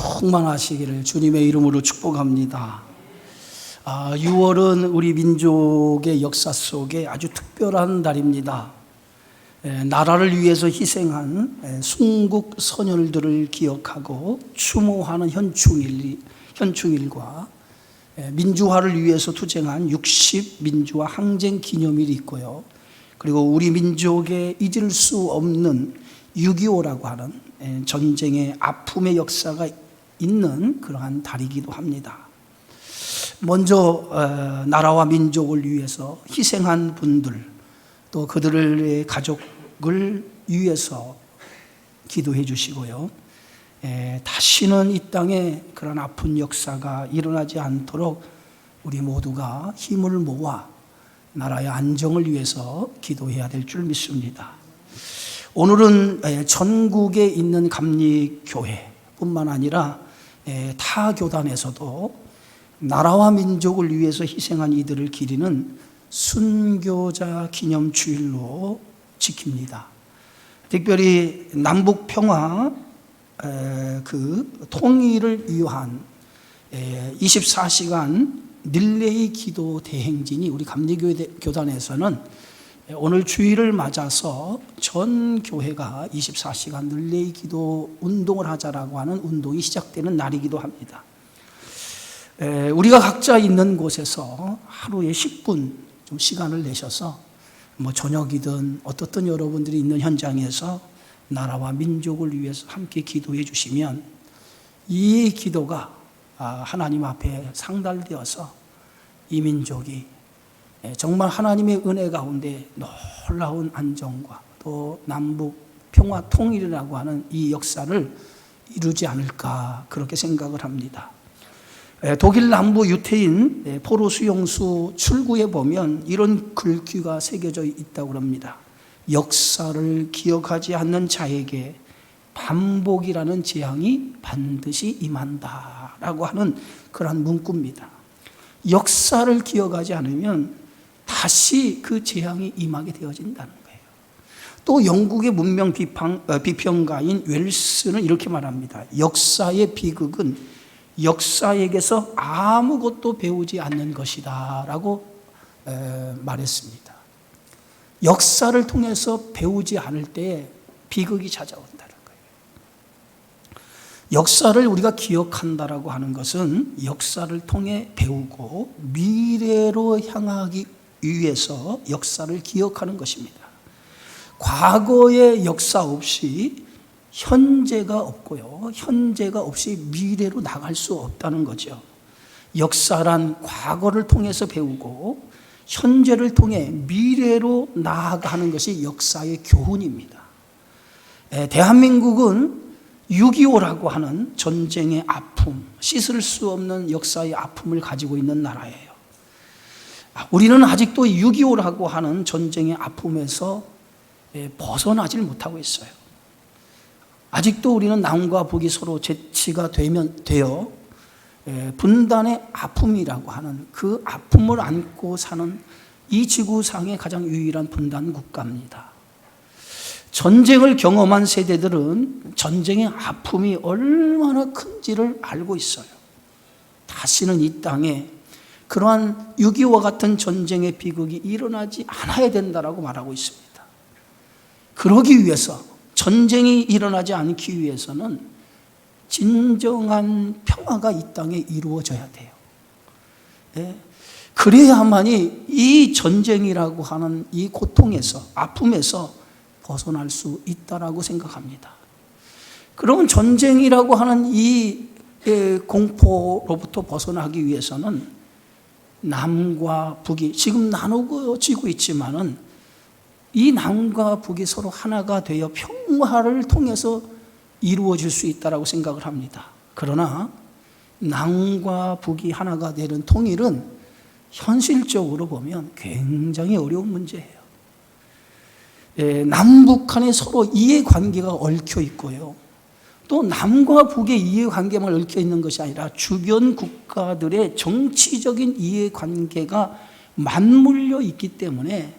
충만하시기를 주님의 이름으로 축복합니다. 6월은 우리 민족의 역사 속에 아주 특별한 달입니다. 나라를 위해서 희생한 순국 선열들을 기억하고 추모하는 현충일과 민주화를 위해서 투쟁한 60 민주화 항쟁 기념일이 있고요. 그리고 우리 민족의 잊을 수 없는 6.25라고 하는 전쟁의 아픔의 역사가 있는 그러한 달이기도 합니다. 먼저 나라와 민족을 위해서 희생한 분들, 또 그들의 가족을 위해서 기도해 주시고요. 다시는 이 땅에 그런 아픈 역사가 일어나지 않도록 우리 모두가 힘을 모아 나라의 안정을 위해서 기도해야 될 줄 믿습니다. 오늘은 전국에 있는 감리교회뿐만 아니라 타 교단에서도 나라와 민족을 위해서 희생한 이들을 기리는 순교자 기념주일로 지킵니다. 특별히 남북 평화 그 통일을 위한 24시간 릴레이 기도 대행진이 우리 감리교단에서는 오늘 주일을 맞아서 전 교회가 24시간 릴레이 기도 운동을 하자라고 하는 운동이 시작되는 날이기도 합니다. 우리가 각자 있는 곳에서 하루에 10분 좀 시간을 내셔서 저녁이든 어떻든 여러분들이 있는 현장에서 나라와 민족을 위해서 함께 기도해 주시면 이 기도가 하나님 앞에 상달되어서 이 민족이 정말 하나님의 은혜 가운데 놀라운 안정과 또 남북 평화 통일이라고 하는 이 역사를 이루지 않을까 그렇게 생각을 합니다. 독일 남부 유태인 포로 수용소 출구에 보면 이런 글귀가 새겨져 있다고 합니다. 역사를 기억하지 않는 자에게 반복이라는 재앙이 반드시 임한다라고 하는 그런 문구입니다. 역사를 기억하지 않으면 다시 그 재앙이 임하게 되어진다는 거예요. 또 영국의 문명 비평가인 웰스는 이렇게 말합니다. 역사의 비극은 역사에게서 아무것도 배우지 않는 것이다 라고 말했습니다. 역사를 통해서 배우지 않을 때 비극이 찾아온다는 거예요. 역사를 우리가 기억한다라고 하는 것은 역사를 통해 배우고 미래로 향하기 위해서 역사를 기억하는 것입니다. 과거의 역사 없이 현재가 없고요. 현재가 없이 미래로 나갈 수 없다는 거죠. 역사란 과거를 통해서 배우고 현재를 통해 미래로 나아가는 것이 역사의 교훈입니다. 대한민국은 6.25라고 하는 전쟁의 아픔, 씻을 수 없는 역사의 아픔을 가지고 있는 나라예요. 우리는 아직도 6.25라고 하는 전쟁의 아픔에서 벗어나질 못하고 있어요. 아직도 우리는 남과 북이 서로 재치가 되어 분단의 아픔이라고 하는 그 아픔을 안고 사는 이 지구상의 가장 유일한 분단 국가입니다. 전쟁을 경험한 세대들은 전쟁의 아픔이 얼마나 큰지를 알고 있어요. 다시는 이 땅에 그러한 6.25와 같은 전쟁의 비극이 일어나지 않아야 된다라고 말하고 있습니다. 그러기 위해서 전쟁이 일어나지 않기 위해서는 진정한 평화가 이 땅에 이루어져야 돼요. 그래야만이 이 전쟁이라고 하는 이 고통에서 아픔에서 벗어날 수 있다라고 생각합니다. 그러면 전쟁이라고 하는 이 공포로부터 벗어나기 위해서는 남과 북이 지금 나누어지고 있지만은 이 남과 북이 서로 하나가 되어 평화를 통해서 이루어질 수 있다라고 생각을 합니다. 그러나 남과 북이 하나가 되는 통일은 현실적으로 보면 굉장히 어려운 문제예요. 남북 간에 서로 이해관계가 얽혀 있고요. 또 남과 북의 이해관계만 얽혀 있는 것이 아니라 주변 국가들의 정치적인 이해관계가 맞물려 있기 때문에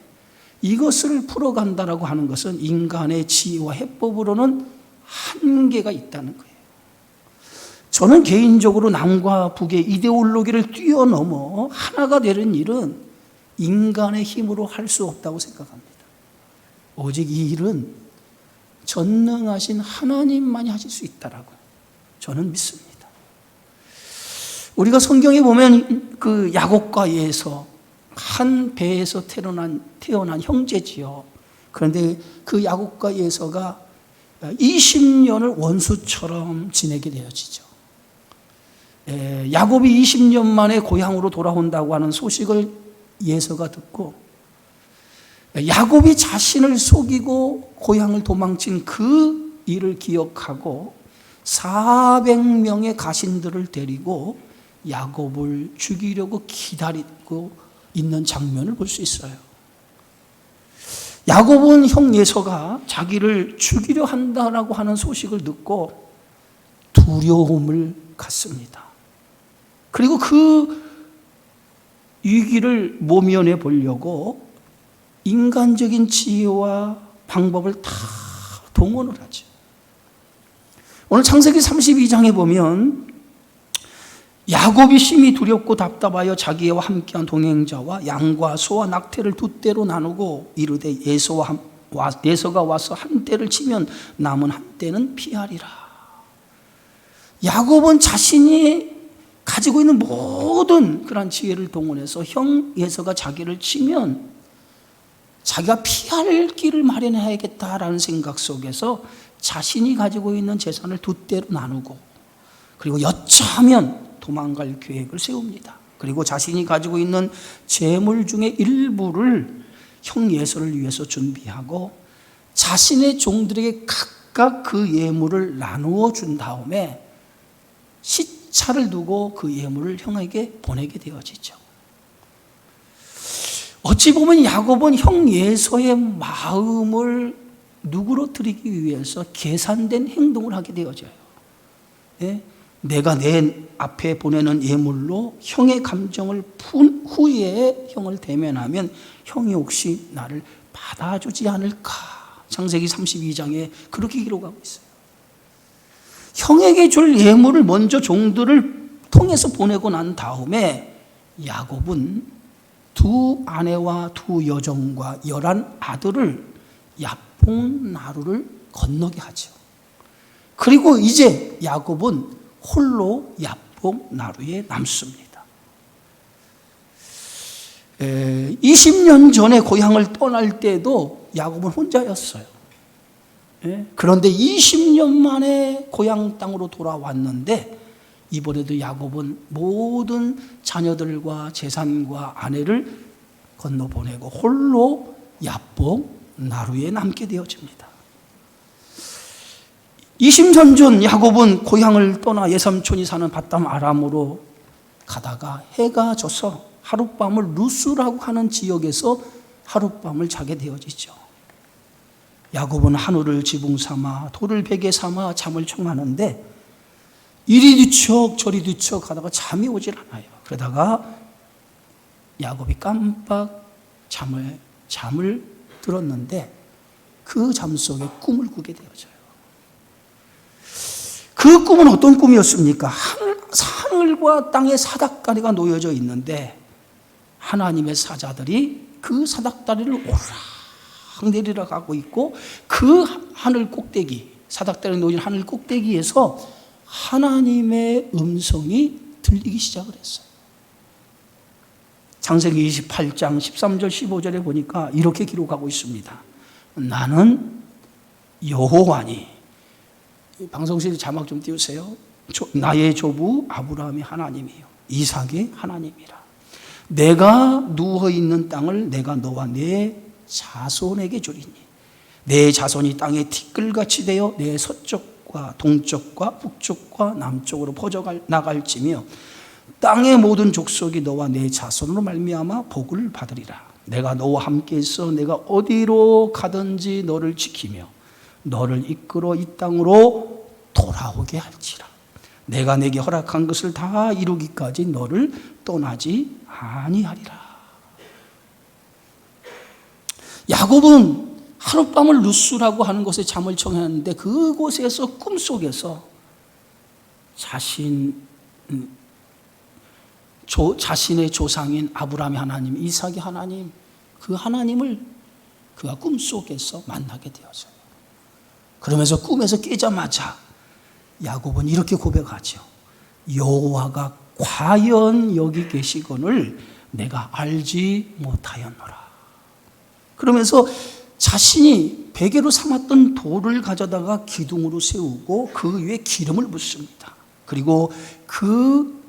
이것을 풀어간다라고 하는 것은 인간의 지혜와 해법으로는 한계가 있다는 거예요. 저는 개인적으로 남과 북의 이데올로기를 뛰어넘어 하나가 되는 일은 인간의 힘으로 할 수 없다고 생각합니다. 오직 이 일은 전능하신 하나님만이 하실 수 있다라고 저는 믿습니다. 우리가 성경에 보면 그 야곱과 에서 한 배에서 태어난 형제지요. 그런데 그 야곱과 에서가 20년을 원수처럼 지내게 되어지죠. 야곱이 20년 만에 고향으로 돌아온다고 하는 소식을 에서가 듣고 야곱이 자신을 속이고 고향을 도망친 그 일을 기억하고 400명의 가신들을 데리고 야곱을 죽이려고 기다리고 있는 장면을 볼 수 있어요. 야곱은 형 에서가 자기를 죽이려 한다라고 하는 소식을 듣고 두려움을 갖습니다. 그리고 그 위기를 모면해 보려고 인간적인 지혜와 방법을 다 동원을 하죠. 오늘 창세기 32장에 보면 야곱이 심히 두렵고 답답하여 자기와 함께한 동행자와 양과 소와 낙태를 두 떼로 나누고 이르되 에서가 와서 한 떼를 치면 남은 한 떼는 피하리라. 야곱은 자신이 가지고 있는 모든 그런 지혜를 동원해서 형 에서가 자기를 치면 자기가 피할 길을 마련해야겠다라는 생각 속에서 자신이 가지고 있는 재산을 두 떼로 나누고 그리고 여차하면 도망갈 계획을 세웁니다. 그리고 자신이 가지고 있는 재물 중에 일부를 형 에서를 위해서 준비하고 자신의 종들에게 각각 그 예물을 나누어 준 다음에 시차를 두고 그 예물을 형에게 보내게 되어지죠. 어찌 보면 야곱은 형 에서의 마음을 누그러뜨리기 위해서 계산된 행동을 하게 되어져요. 예? 내가 내 앞에 보내는 예물로 형의 감정을 푼 후에 형을 대면하면 형이 혹시 나를 받아주지 않을까? 창세기 32장에 그렇게 기록하고 있어요. 형에게 줄 예물을 먼저 종들을 통해서 보내고 난 다음에 야곱은 두 아내와 두 여종과 11 아들을 야복 나루를 건너게 하죠. 그리고 이제 야곱은 홀로 야복 나루에 남습니다. 20년 전에 고향을 떠날 때도 야곱은 혼자였어요. 그런데 20년 만에 고향 땅으로 돌아왔는데 이번에도 야곱은 모든 자녀들과 재산과 아내를 건너보내고 홀로 야복 나루에 남게 되어집니다. 20년 전 야곱은 고향을 떠나 예삼촌이 사는 밧담 아람으로 가다가 해가 져서 하룻밤을 루스라고 하는 지역에서 하룻밤을 자게 되어지죠. 야곱은 하늘을 지붕 삼아 돌을 베개 삼아 잠을 청하는데 이리 뒤척 저리 뒤척 하다가 잠이 오질 않아요. 그러다가 야곱이 깜빡 잠을 들었는데 그 잠 속에 꿈을 꾸게 되어져요. 그 꿈은 어떤 꿈이었습니까? 하늘과 땅의 사닥다리가 놓여져 있는데 하나님의 사자들이 그 사닥다리를 오르락 내리락 하고 있고 그 하늘 꼭대기, 사닥다리 놓인 하늘 꼭대기에서 하나님의 음성이 들리기 시작을 했어요. 창세기 28장 13절 15절에 보니까 이렇게 기록하고 있습니다. 나는 여호와니. 방송실 자막 좀 띄우세요. 나의 조부 아브라함의 하나님이요 이삭의 하나님이라. 내가 누워있는 땅을 내가 너와 내 자손에게 주리니 내 자손이 땅에 티끌같이 되어 내 서쪽과 동쪽과 북쪽과 남쪽으로 퍼져 나갈지며 땅의 모든 족속이 너와 내 자손으로 말미암아 복을 받으리라. 내가 너와 함께 있어 내가 어디로 가든지 너를 지키며 너를 이끌어 이 땅으로 돌아오게 할지라. 내가 내게 허락한 것을 다 이루기까지 너를 떠나지 아니하리라. 야곱은 하룻밤을 루스라고 하는 곳에 잠을 청했는데 그곳에서 꿈속에서 자신의 조상인 아브라함의 하나님, 이삭의 하나님, 그 하나님을 그가 꿈속에서 만나게 되었어요. 그러면서 꿈에서 깨자마자 야곱은 이렇게 고백하죠. 여호와가 과연 여기 계시거늘 내가 알지 못하였노라. 그러면서 자신이 베개로 삼았던 돌을 가져다가 기둥으로 세우고 그 위에 기름을 붓습니다. 그리고 그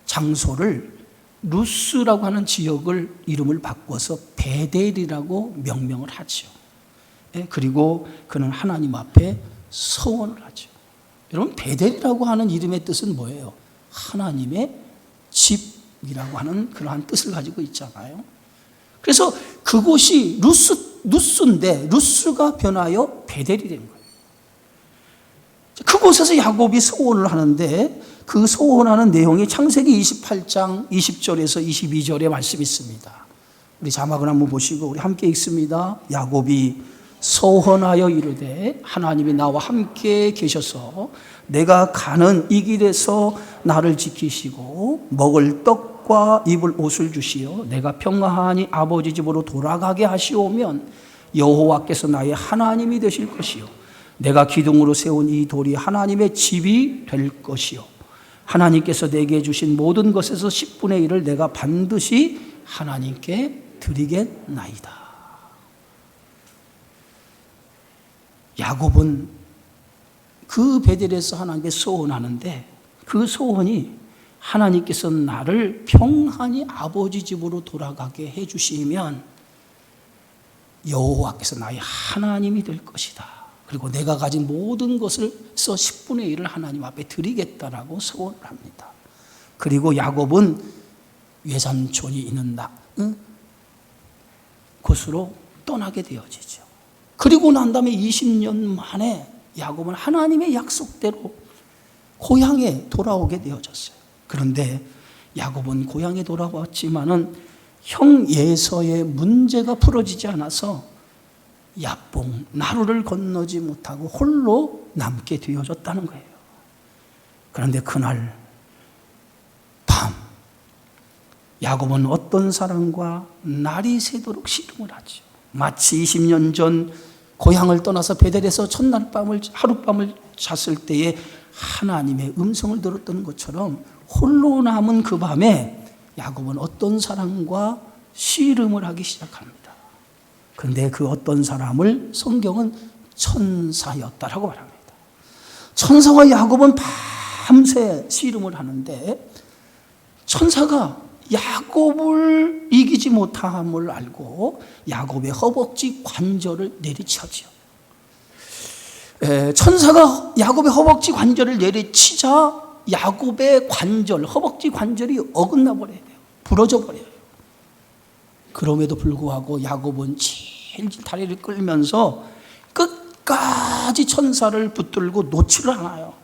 장소를 루스라고 하는 지역을 이름을 바꿔서 베델이라고 명명을 하죠. 그리고 그는 하나님 앞에 서원을 하죠. 여러분, 베델이라고 하는 이름의 뜻은 뭐예요? 하나님의 집이라고 하는 그러한 뜻을 가지고 있잖아요. 그래서 그곳이 루스인데 루스가 변하여 베델이 된 거예요. 그곳에서 야곱이 서원을 하는데 그 서원하는 내용이 창세기 28장 20절에서 22절에 말씀이 있습니다. 우리 자막을 한번 보시고 우리 함께 읽습니다. 야곱이 서원하여 이르되 하나님이 나와 함께 계셔서 내가 가는 이 길에서 나를 지키시고 먹을 떡과 입을 옷을 주시어 내가 평안히 아버지 집으로 돌아가게 하시오면 여호와께서 나의 하나님이 되실 것이요 내가 기둥으로 세운 이 돌이 하나님의 집이 될 것이요 하나님께서 내게 주신 모든 것에서 10분의 1을 내가 반드시 하나님께 드리겠나이다. 야곱은 그 베델에서 하나님께 소원하는데 그 소원이 하나님께서 나를 평안히 아버지 집으로 돌아가게 해주시면 여호와께서 나의 하나님이 될 것이다. 그리고 내가 가진 모든 것을 써 10분의 1을 하나님 앞에 드리겠다라고 소원을 합니다. 그리고 야곱은 외삼촌이 있는 곳으로 떠나게 되어지죠. 그리고 난 다음에 20년 만에 야곱은 하나님의 약속대로 고향에 돌아오게 되어졌어요. 그런데 야곱은 고향에 돌아왔지만은 형 에서의 문제가 풀어지지 않아서 야뽕 나루를 건너지 못하고 홀로 남게 되어졌다는 거예요. 그런데 그날 밤 야곱은 어떤 사람과 날이 새도록 씨름을 하죠. 마치 20년 전 고향을 떠나서 베델에서 첫날 밤을 하룻밤을 잤을 때에 하나님의 음성을 들었던 것처럼 홀로 남은 그 밤에 야곱은 어떤 사람과 씨름을 하기 시작합니다. 그런데 그 어떤 사람을 성경은 천사였다라고 말합니다. 천사와 야곱은 밤새 씨름을 하는데 천사가 야곱을 이기지 못함을 알고 야곱의 허벅지 관절을 내리치죠. 천사가 야곱의 허벅지 관절을 내리치자 야곱의 관절, 허벅지 관절이 어긋나 버려요. 부러져 버려요. 그럼에도 불구하고 야곱은 질질 다리를 끌면서 끝까지 천사를 붙들고 놓지를 않아요.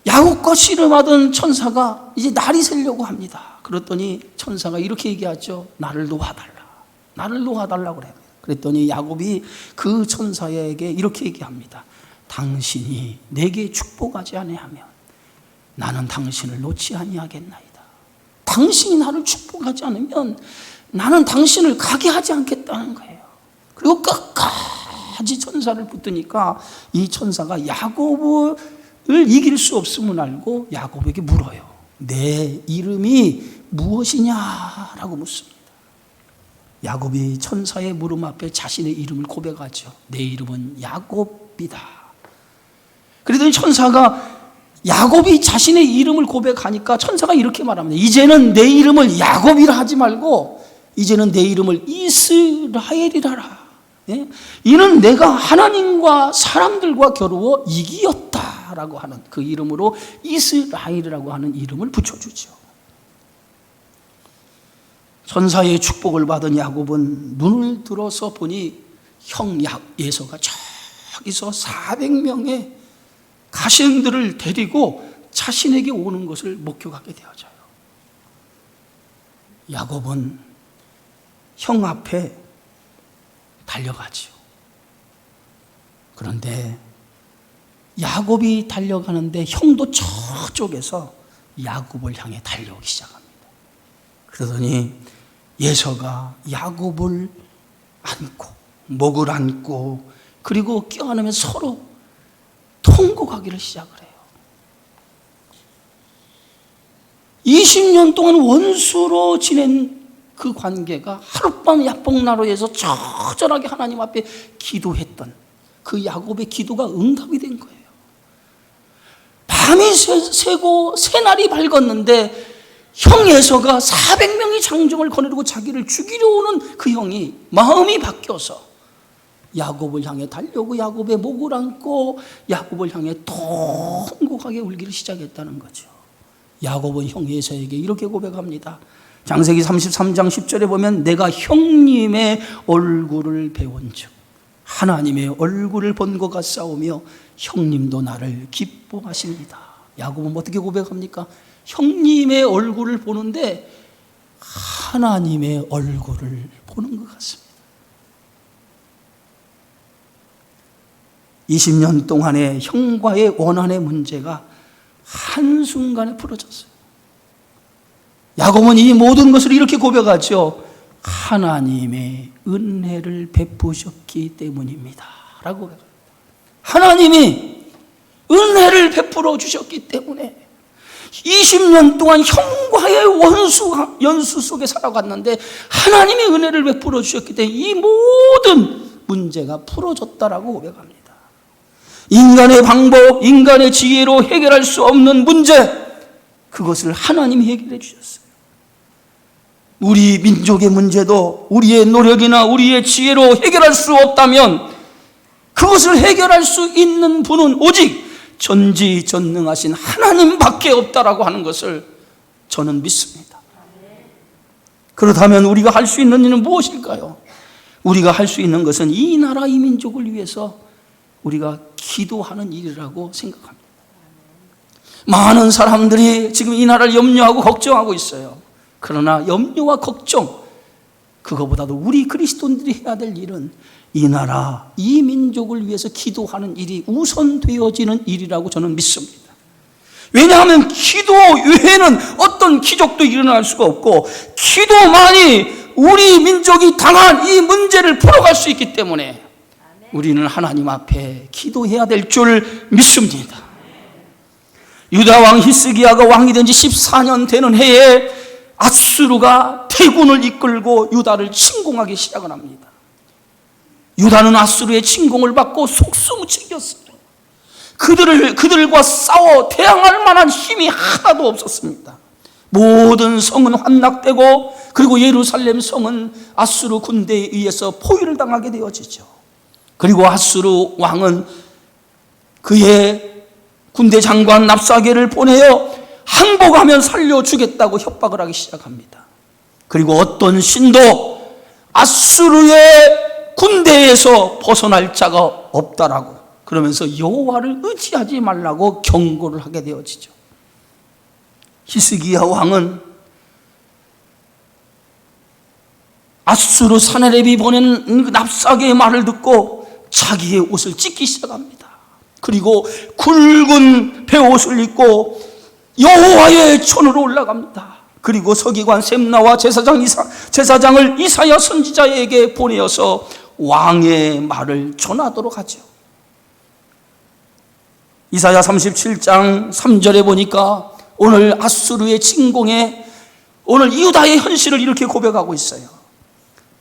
야곱과 씨름하던 천사가 이제 날이 새려고 합니다. 그랬더니 천사가 이렇게 얘기하죠. 나를 놓아달라. 나를 놓아달라고 그래요. 그랬더니 야곱이 그 천사에게 이렇게 얘기합니다. 당신이 내게 축복하지 아니하면 나는 당신을 놓지 아니하겠나이다. 당신이 나를 축복하지 않으면 나는 당신을 가게 하지 않겠다는 거예요. 그리고 끝까지 천사를 붙드니까 이 천사가 야곱을 이길 수 없음을 알고 야곱에게 물어요. 내 이름이 무엇이냐라고 묻습니다. 야곱이 천사의 물음 앞에 자신의 이름을 고백하죠. 내 이름은 야곱이다. 그러더니 천사가 야곱이 자신의 이름을 고백하니까 천사가 이렇게 말합니다. 이제는 내 이름을 야곱이라 하지 말고 이제는 내 이름을 이스라엘이라라. 이는 내가 하나님과 사람들과 겨루어 이기었다라고 하는 그 이름으로 이스라엘이라고 하는 이름을 붙여주죠. 천사의 축복을 받은 야곱은 눈을 들어서 보니 형 에서가 저기서 400명의 가신들을 데리고 자신에게 오는 것을 목격하게 되어져요. 야곱은 형 앞에 달려가지요. 그런데 야곱이 달려가는데 형도 저쪽에서 야곱을 향해 달려오기 시작합니다. 그러더니 에서가 야곱을 안고 목을 안고 그리고 껴안으면서 서로 통곡하기를 시작을 해요. 20년 동안 원수로 지낸 그 관계가 하룻밤 야복나루에서 처절하게 하나님 앞에 기도했던 그 야곱의 기도가 응답이 된 거예요. 밤이 새고 새날이 밝았는데 형 에서가 400명의 장정을 거느리고 자기를 죽이려 오는 그 형이 마음이 바뀌어서 야곱을 향해 달려오고 야곱의 목을 안고 야곱을 향해 통곡하게 울기를 시작했다는 거죠. 야곱은 형 에서에게 이렇게 고백합니다. 창세기 33장 10절에 보면 내가 형님의 얼굴을 배운즉 하나님의 얼굴을 본 것 같사오며 형님도 나를 기뻐하십니다. 야곱은 어떻게 고백합니까? 형님의 얼굴을 보는데 하나님의 얼굴을 보는 것 같습니다. 20년 동안의 형과의 원한의 문제가 한순간에 풀어졌어요. 야곱은 이 모든 것을 이렇게 고백하죠. 하나님의 은혜를 베푸셨기 때문입니다 라고 고백합니다. 하나님이 은혜를 베풀어 주셨기 때문에 20년 동안 형과의 연수 속에 살아갔는데 하나님이 은혜를 베풀어 주셨기 때문에 이 모든 문제가 풀어졌다라고 고백합니다. 인간의 방법, 인간의 지혜로 해결할 수 없는 문제, 그것을 하나님이 해결해 주셨어요. 우리 민족의 문제도 우리의 노력이나 우리의 지혜로 해결할 수 없다면 그것을 해결할 수 있는 분은 오직 전지전능하신 하나님밖에 없다라고 하는 것을 저는 믿습니다. 그렇다면 우리가 할 수 있는 일은 무엇일까요? 우리가 할 수 있는 것은 이 나라 이 민족을 위해서 우리가 기도하는 일이라고 생각합니다. 많은 사람들이 지금 이 나라를 염려하고 걱정하고 있어요. 그러나 염려와 걱정, 그거보다도 우리 그리스도인들이 해야 될 일은 이 나라, 이 민족을 위해서 기도하는 일이 우선되어지는 일이라고 저는 믿습니다. 왜냐하면 기도 외에는 어떤 기적도 일어날 수가 없고 기도만이 우리 민족이 당한 이 문제를 풀어갈 수 있기 때문에 우리는 하나님 앞에 기도해야 될 줄 믿습니다. 유다 왕 히스기야가 왕이 된 지 14년 되는 해에 아수르가 대군을 이끌고 유다를 침공하기 시작을 합니다. 유다는 아수르의 침공을 받고 속수무책이었어요. 그들과 싸워 대항할 만한 힘이 하나도 없었습니다. 모든 성은 함락되고 그리고 예루살렘 성은 아수르 군대에 의해서 포위를 당하게 되어지죠. 그리고 아수르 왕은 그의 군대 장관 납사게를 보내어 항복하면 살려주겠다고 협박을 하기 시작합니다. 그리고 어떤 신도 아수르의 군대에서 벗어날 자가 없다라고 그러면서 여호와를 의지하지 말라고 경고를 하게 되어지죠. 히스기야 왕은 아수르 사네립이 보낸 납사게의 말을 듣고 자기의 옷을 찢기 시작합니다. 그리고 굵은 베옷을 입고 여호와의 전으로 올라갑니다. 그리고 서기관 셈나와 제사장을 이사야 선지자에게 보내어서 왕의 말을 전하도록 하죠. 이사야 37장 3절에 보니까 오늘 아수르의 침공에 오늘 유다의 현실을 이렇게 고백하고 있어요.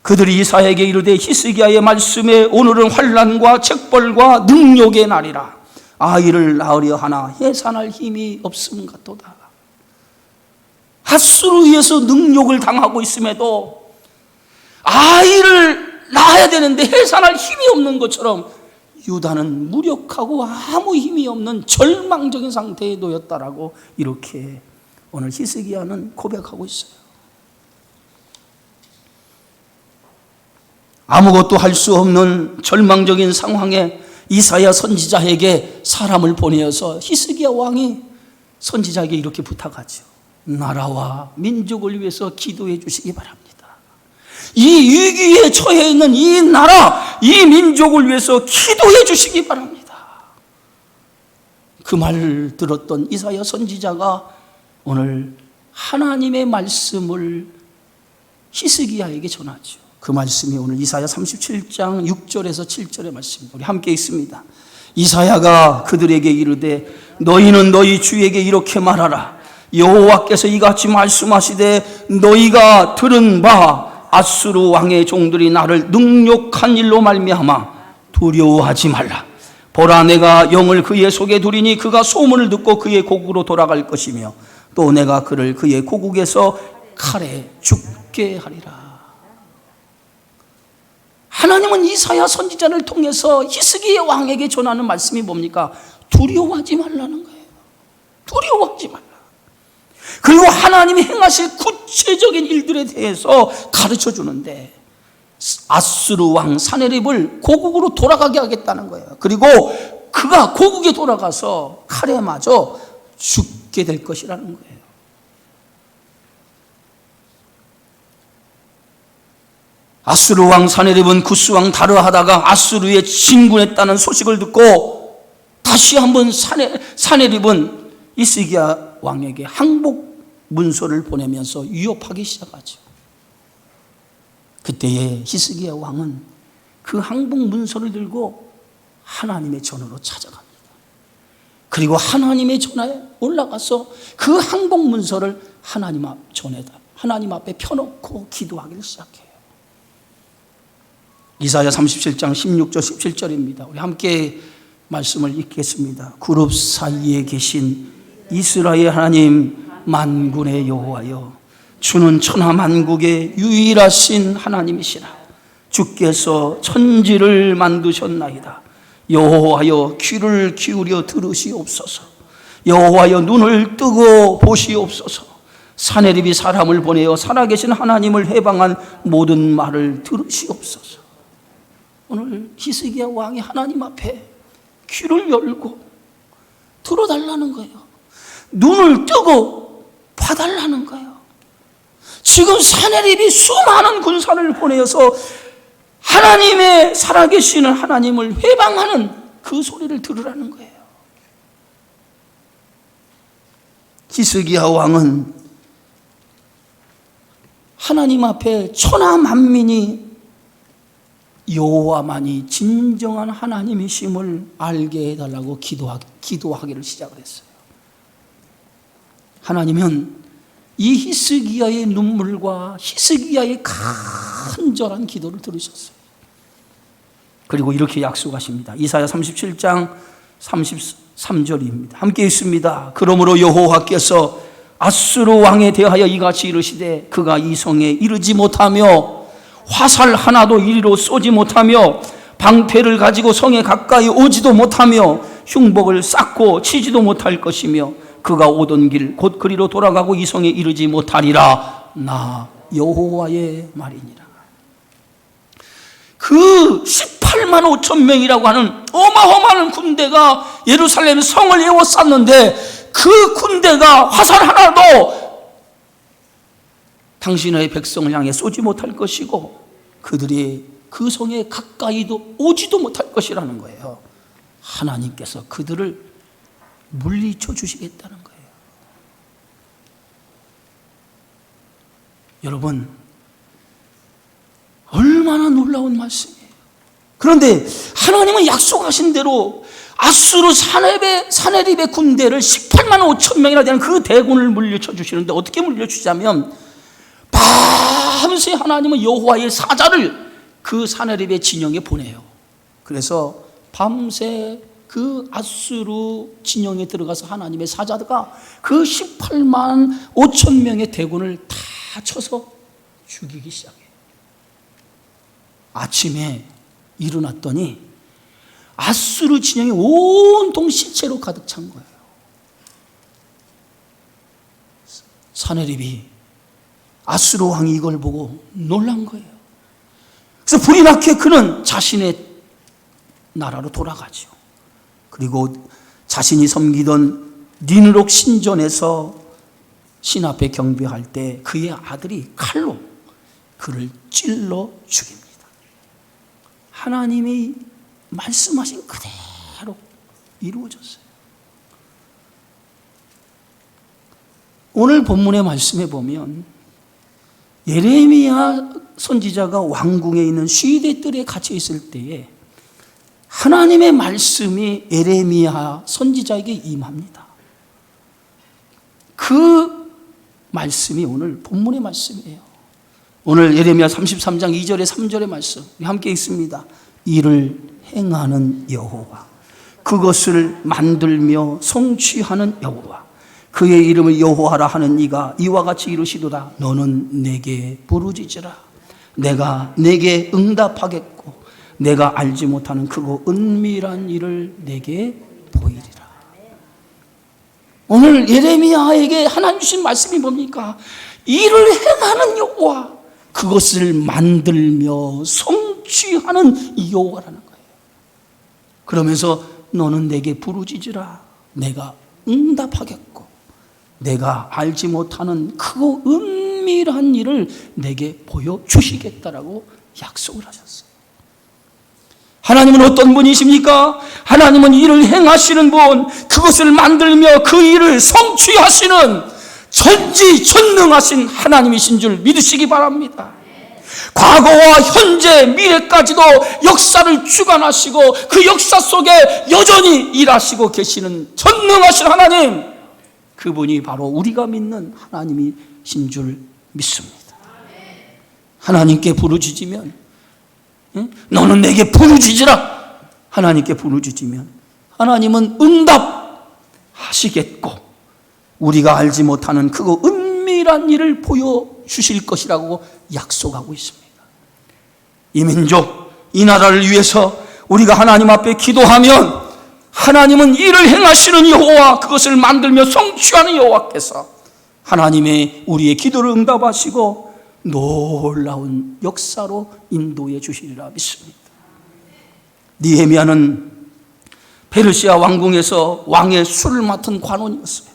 그들이 이사야에게 이르되 히스기야의 말씀에 오늘은 환난과 책벌과 능욕의 날이라 아이를 낳으려 하나 해산할 힘이 없음 같도다. 아수르에서 능욕을 당하고 있음에도 아이를 낳아야 되는데 해산할 힘이 없는 것처럼 유다는 무력하고 아무 힘이 없는 절망적인 상태에 놓였다라고 이렇게 오늘 히스기야는 고백하고 있어요. 아무것도 할 수 없는 절망적인 상황에 이사야 선지자에게 사람을 보내어서 히스기야 왕이 선지자에게 이렇게 부탁하죠. 나라와 민족을 위해서 기도해 주시기 바랍니다. 이 위기에 처해 있는 이 나라, 이 민족을 위해서 기도해 주시기 바랍니다. 그 말을 들었던 이사야 선지자가 오늘 하나님의 말씀을 히스기야에게 전하죠. 그 말씀이 오늘 이사야 37장 6절에서 7절의 말씀입니다. 우리 함께 읽습니다. 이사야가 그들에게 이르되 너희는 너희 주에게 이렇게 말하라. 여호와께서 이같이 말씀하시되 너희가 들은 바 아수르 왕의 종들이 나를 능욕한 일로 말미암아 두려워하지 말라. 보라, 내가 영을 그의 속에 두리니 그가 소문을 듣고 그의 고국으로 돌아갈 것이며 또 내가 그를 그의 고국에서 칼에 죽게 하리라. 하나님은 이사야 선지자를 통해서 히스기야 왕에게 전하는 말씀이 뭡니까? 두려워하지 말라는 거예요. 두려워하지 말라. 그리고 하나님이 행하실 구체적인 일들에 대해서 가르쳐 주는데 아수르 왕 사네립을 고국으로 돌아가게 하겠다는 거예요. 그리고 그가 고국에 돌아가서 칼에 맞아 죽게 될 것이라는 거예요. 아수르 왕 사네립은 구스 왕 다르하다가 아수르에 진군했다는 소식을 듣고 다시 한번 사네립은 히스기야 왕에게 항복 문서를 보내면서 위협하기 시작하죠. 그때에 히스기야 왕은 그 항복 문서를 들고 하나님의 전으로 찾아갑니다. 그리고 하나님의 전에 올라가서 그 항복 문서를 하나님 앞에 펴놓고 기도하기를 시작해요. 이사야 37장 16절 17절입니다. 우리 함께 말씀을 읽겠습니다. 그룹 사이에 계신 이스라엘 하나님 만군의 여호와여, 주는 천하 만국의 유일하신 하나님이시라. 주께서 천지를 만드셨나이다. 여호와여, 귀를 기울여 들으시옵소서. 여호와여, 눈을 뜨고 보시옵소서. 사네립이 사람을 보내어 살아계신 하나님을 해방한 모든 말을 들으시옵소서. 오늘 히스기야 왕이 하나님 앞에 귀를 열고 들어달라는 거예요. 눈을 뜨고 봐달라는 거예요. 지금 사네립이 수많은 군사를 보내어서 하나님의 살아계시는 하나님을 회방하는 그 소리를 들으라는 거예요. 히스기야 왕은 하나님 앞에 천하 만민이 여호와만이 진정한 하나님이심을 알게 해달라고 기도하기를 시작을 했어요. 하나님은 이 히스기야의 눈물과 히스기야의 간절한 기도를 들으셨어요. 그리고 이렇게 약속하십니다. 이사야 37장 33절입니다. 함께 있습니다. 그러므로 여호와께서 아수르 왕에 대하여 이같이 이르시되 그가 이 성에 이르지 못하며 화살 하나도 이리로 쏘지 못하며 방패를 가지고 성에 가까이 오지도 못하며 흉복을 쌓고 치지도 못할 것이며 그가 오던 길 곧 그리로 돌아가고 이 성에 이르지 못하리라. 나 여호와의 말이니라. 그 18만 5천 명이라고 하는 어마어마한 군대가 예루살렘 성을 에워쌌는데 그 군대가 화살 하나도 당신의 백성을 향해 쏘지 못할 것이고 그들이 그 성에 가까이도 오지도 못할 것이라는 거예요. 하나님께서 그들을 물리쳐 주시겠다는 거예요. 여러분, 얼마나 놀라운 말씀이에요. 그런데 하나님은 약속하신 대로 아수르 사네립의 군대를 18만 5천 명이나 되는 그 대군을 물리쳐 주시는데 어떻게 물려주자면 밤새 하나님은 여호와의 사자를 그 사네립의 진영에 보내요. 그래서 밤새 그 아수르 진영에 들어가서 하나님의 사자가 그 18만 5천 명의 대군을 다 쳐서 죽이기 시작해요. 아침에 일어났더니 아수르 진영이 온통 시체로 가득 찬 거예요. 사네립이 아수르 왕이 이걸 보고 놀란 거예요. 그래서 불이 나게 그는 자신의 나라로 돌아가죠. 그리고 자신이 섬기던 니느록 신전에서 신 앞에 경배할 때 그의 아들이 칼로 그를 찔러 죽입니다. 하나님이 말씀하신 그대로 이루어졌어요. 오늘 본문의 말씀에 보면 예레미야 선지자가 왕궁에 있는 시대 뜰에 갇혀 있을 때에 하나님의 말씀이 예레미야 선지자에게 임합니다. 그 말씀이 오늘 본문의 말씀이에요. 오늘 예레미야 33장 2절에 3절의 말씀 함께 읽습니다. 이를 행하는 여호와, 그것을 만들며 성취하는 여호와, 그의 이름을 여호와라 하는 이가 이와 같이 이르시도다. 너는 내게 부르짖으라. 내가 내게 응답하겠고 내가 알지 못하는 크고 은밀한 일을 내게 보이리라. 오늘 예레미야에게 하나님 주신 말씀이 뭡니까? 일을 행하는 여호와, 그것을 만들며 성취하는 여호와라는 거예요. 그러면서 너는 내게 부르짖으라. 내가 응답하겠고 내가 알지 못하는 크고 은밀한 일을 내게 보여주시겠다라고 약속을 하셨어요. 하나님은 어떤 분이십니까? 하나님은 일을 행하시는 분, 그것을 만들며 그 일을 성취하시는 전지전능하신 하나님이신 줄 믿으시기 바랍니다. 과거와 현재, 미래까지도 역사를 주관하시고 그 역사 속에 여전히 일하시고 계시는 전능하신 하나님, 그분이 바로 우리가 믿는 하나님이신 줄 믿습니다. 하나님께 부르짖으면, 너는 내게 부르짖으라. 하나님께 부르짖으면 하나님은 응답하시겠고 우리가 알지 못하는 크고 은밀한 일을 보여주실 것이라고 약속하고 있습니다. 이 민족, 이 나라를 위해서 우리가 하나님 앞에 기도하면 하나님은 일을 행하시는 여호와, 그것을 만들며 성취하는 여호와께서 하나님의 우리의 기도를 응답하시고 놀라운 역사로 인도해 주시리라 믿습니다. 느헤미야는 페르시아 왕궁에서 왕의 술을 맡은 관원이었어요.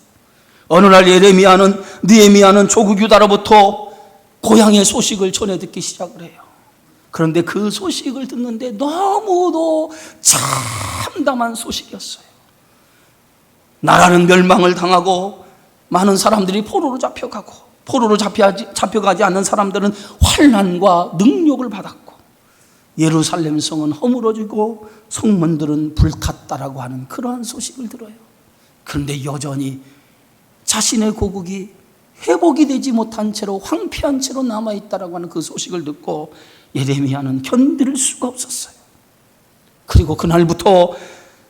어느 날 느헤미야는 조국 유다로부터 고향의 소식을 전해 듣기 시작을 해요. 그런데 그 소식을 듣는데 너무도 참담한 소식이었어요. 나라는 멸망을 당하고 많은 사람들이 포로로 잡혀가고, 포로로 잡혀가지 않는 사람들은 환난과 능욕을 받았고, 예루살렘 성은 허물어지고 성문들은 불탔다라고 하는 그러한 소식을 들어요. 그런데 여전히 자신의 고국이 회복이 되지 못한 채로 황폐한 채로 남아있다라고 하는 그 소식을 듣고 예레미야는 견딜 수가 없었어요. 그리고 그날부터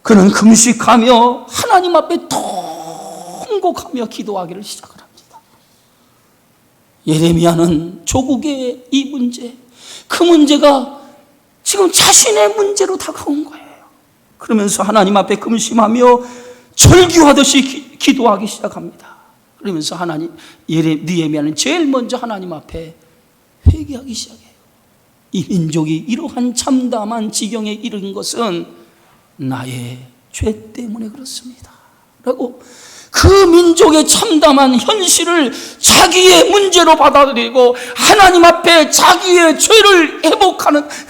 그는 금식하며 하나님 앞에 통곡하며 기도하기를 시작을 합니다. 예레미야는 조국의 이 문제, 그 문제가 지금 자신의 문제로 다가온 거예요. 그러면서 하나님 앞에 금심하며 절규하듯이 기도하기 시작합니다. 그러면서 느헤미야는 제일 먼저 하나님 앞에 회개하기 시작해요. 이 민족이 이러한 참담한 지경에 이른 것은 나의 죄 때문에 그렇습니다 라고 그 민족의 참담한 현실을 자기의 문제로 받아들이고 하나님 앞에 자기의 죄를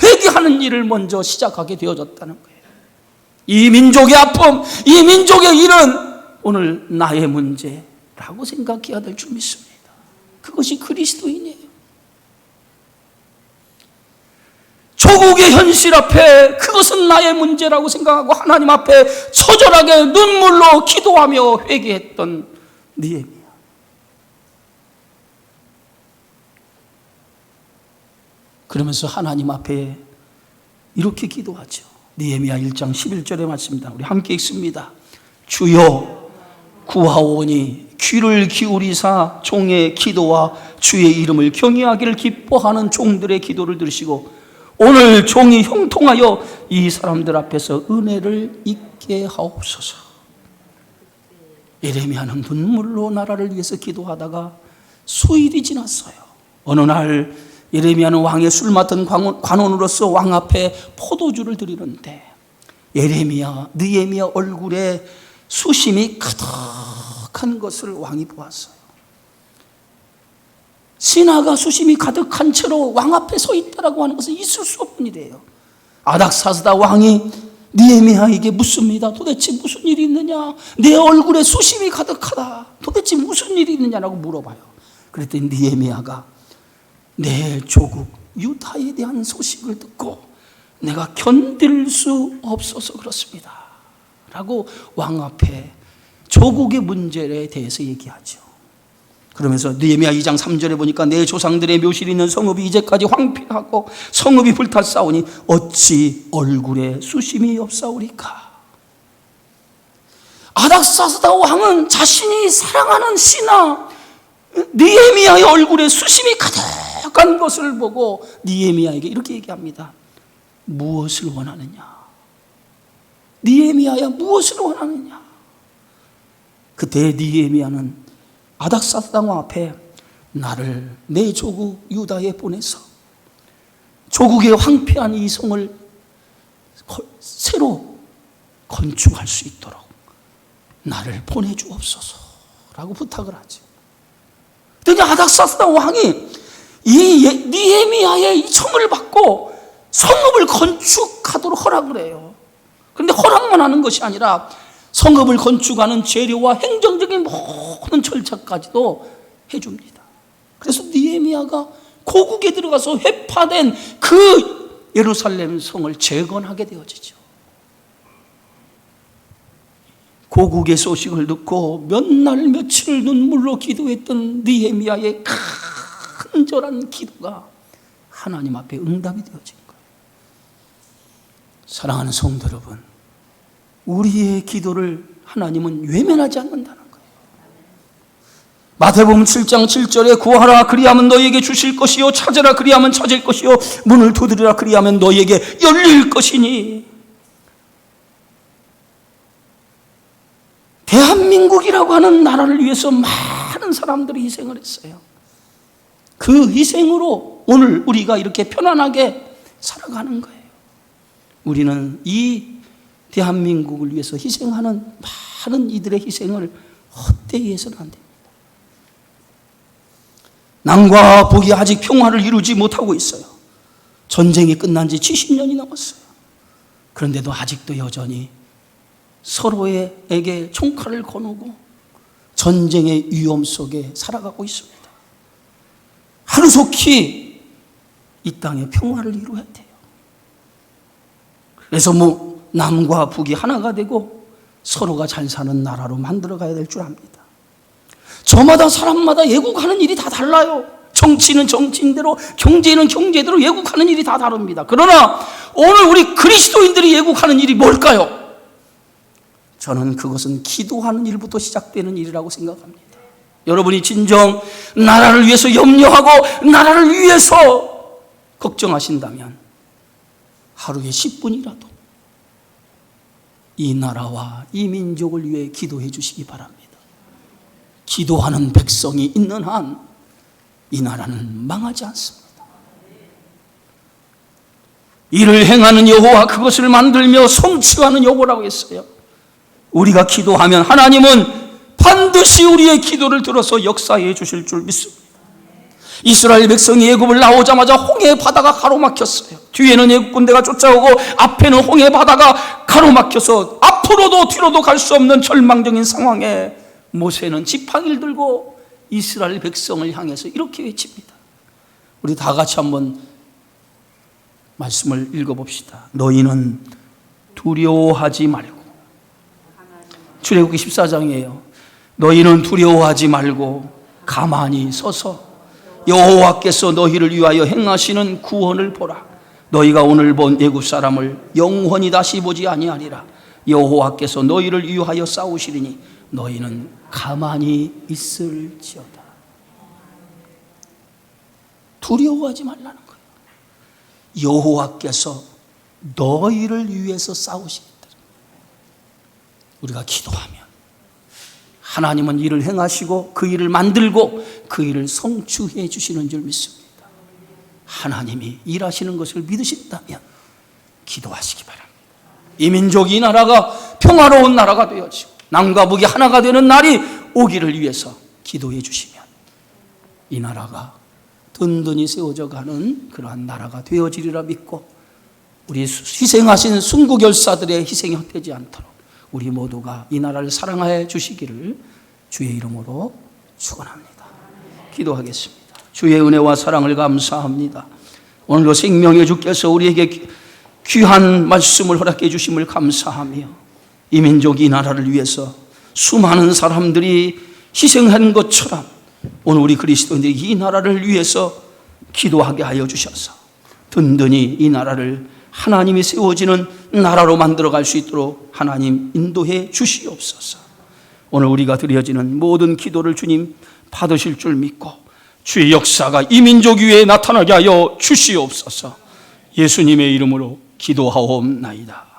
회개하는 일을 먼저 시작하게 되어졌다는 거예요. 이 민족의 아픔, 이 민족의 일은 오늘 나의 문제라고 생각해야 될 줄 믿습니다. 그것이 그리스도인이에요. 조국의 현실 앞에 그것은 나의 문제라고 생각하고 하나님 앞에 처절하게 눈물로 기도하며 회개했던 느헤미야. 그러면서 하나님 앞에 이렇게 기도하죠. 느헤미야 1장 11절의 말씀입니다. 우리 함께 읽습니다. 주여 구하오니 귀를 기울이사 종의 기도와 주의 이름을 경외하기를 기뻐하는 종들의 기도를 들으시고 오늘 종이 형통하여 이 사람들 앞에서 은혜를 잊게 하옵소서. 예레미야는 눈물로 나라를 위해서 기도하다가 수일이 지났어요. 어느 날 예레미야는 왕의 술 맡은 관원으로서 왕 앞에 포도주를 드리는데 느헤미야 얼굴에 수심이 가득한 것을 왕이 보았어요. 신하가 수심이 가득한 채로 왕 앞에 서 있다라고 하는 것은 있을 수 없는 일이에요. 아닥사스다 왕이 느헤미야에게 묻습니다. 도대체 무슨 일이 있느냐? 내 얼굴에 수심이 가득하다. 도대체 도대체 무슨 일이 있느냐라고 물어봐요. 그랬더니 느헤미야가 내 조국 유다에 대한 소식을 듣고 내가 견딜 수 없어서 그렇습니다 라고 왕 앞에 조국의 문제에 대해서 얘기하죠. 그러면서 느헤미야 2장 3절에 보니까 내 조상들의 묘실이 있는 성읍이 이제까지 황폐하고 성읍이 불탔사오니 어찌 얼굴에 수심이 없사오리까. 아닥사스다 왕은 자신이 사랑하는 신하 느헤미야의 얼굴에 수심이 가득한 것을 보고 느헤미야에게 이렇게 얘기합니다. 무엇을 원하느냐? 느헤미야야, 무엇을 원하느냐? 그때 느헤미야는 아닥사스다 왕 앞에 나를 내 조국 유다에 보내서 조국의 황폐한 이 성을 새로 건축할 수 있도록 나를 보내주옵소서라고 부탁을 하죠. 그런데 아닥사스다 왕이 이 느헤미야의 이 청을 받고 성읍을 건축하도록 허락을 해요. 그런데 허락만 하는 것이 아니라 성읍을 건축하는 재료와 행정적인 모든 절차까지도 해줍니다. 그래서 느헤미야가 고국에 들어가서 회파된 그 예루살렘 성을 재건하게 되어지죠. 고국의 소식을 듣고 몇 날 며칠을 눈물로 기도했던 느헤미야의 간절한 기도가 하나님 앞에 응답이 되어진 거예요. 사랑하는 성도 여러분, 우리의 기도를 하나님은 외면하지 않는다는 거예요. 마태복음 7장 7절에 구하라 그리하면 너희에게 주실 것이요 찾으라 그리하면 찾을 것이요 문을 두드리라 그리하면 너희에게 열릴 것이니. 대한민국이라고 하는 나라를 위해서 많은 사람들이 희생을 했어요. 그 희생으로 오늘 우리가 이렇게 편안하게 살아가는 거예요. 우리는 이 대한민국을 위해서 희생하는 많은 이들의 희생을 헛되이 해서는 안 됩니다. 남과 북이 아직 평화를 이루지 못하고 있어요. 전쟁이 끝난 지 70년이 넘었어요. 그런데도 아직도 여전히 서로에게 총칼을 거누고 전쟁의 위험 속에 살아가고 있습니다. 하루속히 이 땅에 평화를 이루어야 돼요. 그래서 남과 북이 하나가 되고 서로가 잘 사는 나라로 만들어 가야 될 줄 압니다. 저마다 사람마다 예국하는 일이 다 달라요. 정치는 정치인대로, 경제는 경제대로 예국하는 일이 다 다릅니다. 그러나 오늘 우리 그리스도인들이 예국하는 일이 뭘까요? 저는 그것은 기도하는 일부터 시작되는 일이라고 생각합니다. 여러분이 진정 나라를 위해서 염려하고 나라를 위해서 걱정하신다면 하루에 10분이라도 이 나라와 이 민족을 위해 기도해 주시기 바랍니다. 기도하는 백성이 있는 한 이 나라는 망하지 않습니다. 이를 행하는 여호와 그것을 만들며 성취하는 여호와라고 했어요. 우리가 기도하면 하나님은 반드시 우리의 기도를 들어서 역사해 주실 줄 믿습니다. 이스라엘 백성이 애굽을 나오자마자 홍해 바다가 가로막혔어요. 뒤에는 애굽 군대가 쫓아오고 앞에는 홍해 바다가 가로막혀서 앞으로도 뒤로도 갈 수 없는 절망적인 상황에 모세는 지팡이를 들고 이스라엘 백성을 향해서 이렇게 외칩니다. 우리 다 같이 한번 말씀을 읽어봅시다. 너희는 두려워하지 말고. 출애굽기 14장이에요. 너희는 두려워하지 말고 가만히 서서 여호와께서 너희를 위하여 행하시는 구원을 보라. 너희가 오늘 본 애굽 사람을 영원히 다시 보지 아니하리라. 여호와께서 너희를 위하여 싸우시리니 너희는 가만히 있을지어다. 두려워하지 말라는 거예요. 여호와께서 너희를 위해서 싸우시겠다. 우리가 기도하면 하나님은 일을 행하시고 그 일을 만들고 그 일을 성취해 주시는 줄 믿습니다. 하나님이 일하시는 것을 믿으신다면 기도하시기 바랍니다. 이 민족이, 이 나라가 평화로운 나라가 되어지고 남과 북이 하나가 되는 날이 오기를 위해서 기도해 주시면 이 나라가 든든히 세워져 가는 그러한 나라가 되어지리라 믿고 우리 희생하신 순국열사들의 희생이 헛되지 않도록 우리 모두가 이 나라를 사랑하여 주시기를 주의 이름으로 축원합니다. 기도하겠습니다. 주의 은혜와 사랑을 감사합니다. 오늘도 생명의 주께서 우리에게 귀한 말씀을 허락해 주심을 감사하며 이 민족이, 이 나라를 위해서 수많은 사람들이 희생한 것처럼 오늘 우리 그리스도인들이 이 나라를 위해서 기도하게 하여 주셔서 든든히 이 나라를 하나님이 세워지는 나라로 만들어갈 수 있도록 하나님 인도해 주시옵소서. 오늘 우리가 드려지는 모든 기도를 주님 받으실 줄 믿고 주의 역사가 이 민족 위에 나타나게 하여 주시옵소서. 예수님의 이름으로 기도하옵나이다.